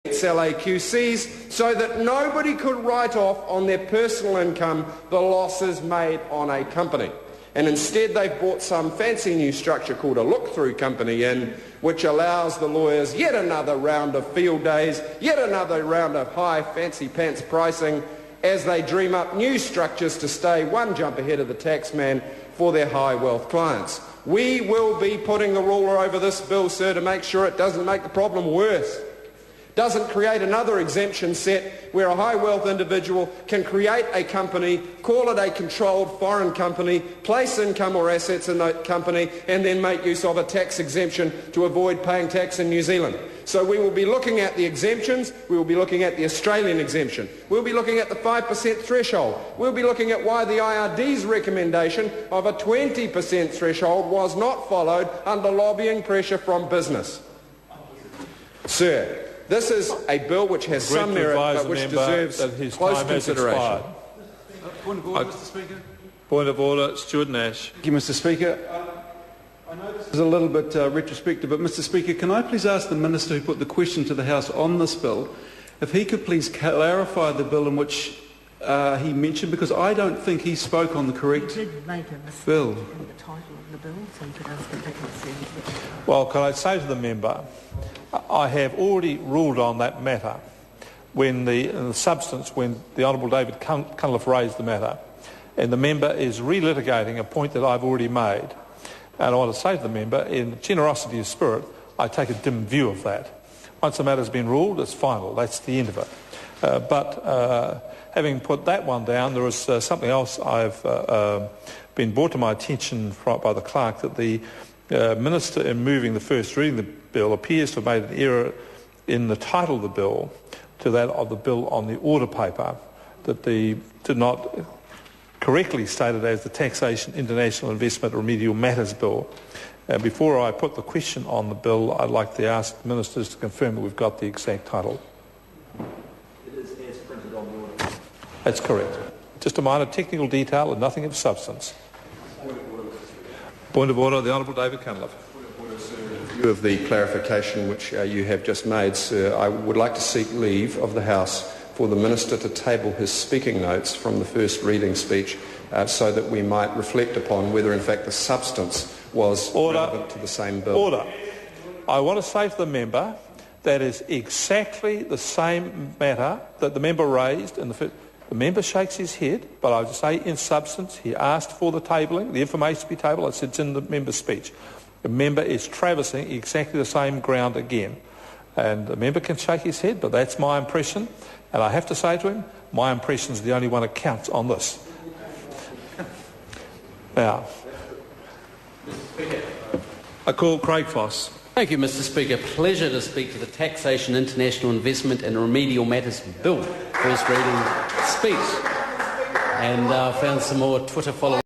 LAQCs so that nobody could write off on their personal income the losses made on a company. And instead they've brought some fancy new structure called a look-through company in, which allows the lawyers yet another round of field days, yet another round of high fancy pants pricing as they dream up new structures to stay one jump ahead of the taxman for their high wealth clients. We will be putting the ruler over this bill, sir, to make sure it doesn't make the problem worse. Doesn't create another exemption set where a high wealth individual can create a company, call it a controlled foreign company, place income or assets in that company and then make use of a tax exemption to avoid paying tax in New Zealand. So we will be looking at the exemptions, we will be looking at the Australian exemption, we'll be looking at the 5% threshold, we'll be looking at why the IRD's recommendation of a 20% threshold was not followed under lobbying pressure from business. Sir, this is a bill which has some merit but which deserves close consideration. Point of order, Mr. Speaker. Point of order, Stuart Nash. Thank you, Mr. Speaker. I know this is a little bit retrospective, but Mr. Speaker, can I please ask the Minister who put the question to the House on this bill if he could please clarify the bill in which he mentioned, because I don't think he spoke on the correct bill. In the title of the bill, so you could ask him back and see. Well, can I say to the member, I have already ruled on that matter when in the substance when the Honourable David Cunliffe raised the matter, and the member is relitigating a point that I've already made. And I want to say to the member, in generosity of spirit, I take a dim view of that. Once the matter's been ruled, it's final. That's the end of it. But having put that one down, there is something else I've been brought to my attention by the clerk, that the Minister, in moving the first reading of the bill, appears to have made an error in the title of the bill to that of the bill on the order paper, that did not correctly stated as the Taxation, International Investment Remedial Matters Bill. Before I put the question on the bill, I'd like to ask the Ministers to confirm that we've got the exact title. It is as printed on the order. That's correct. Just a minor technical detail and nothing of substance. Point of order, the Honourable David Cunliffe. In view of the clarification which you have just made, sir, I would like to seek leave of the House for the Minister to table his speaking notes from the first reading speech so that we might reflect upon whether in fact the substance was relevant to the same bill. Order. I want to say to the member that is exactly the same matter that the member raised in the first. The member shakes his head, but I would say in substance he asked for the tabling, the information to be tabled. I said it's in the member's speech. The member is traversing exactly the same ground again. And the member can shake his head, but that's my impression. And I have to say to him, my impression is the only one that counts on this. Now, I call Craig Foss. Thank you, Mr. Speaker. Pleasure to speak to the Taxation, International Investment and Remedial Matters Bill. First reading speech. And found some more Twitter followers.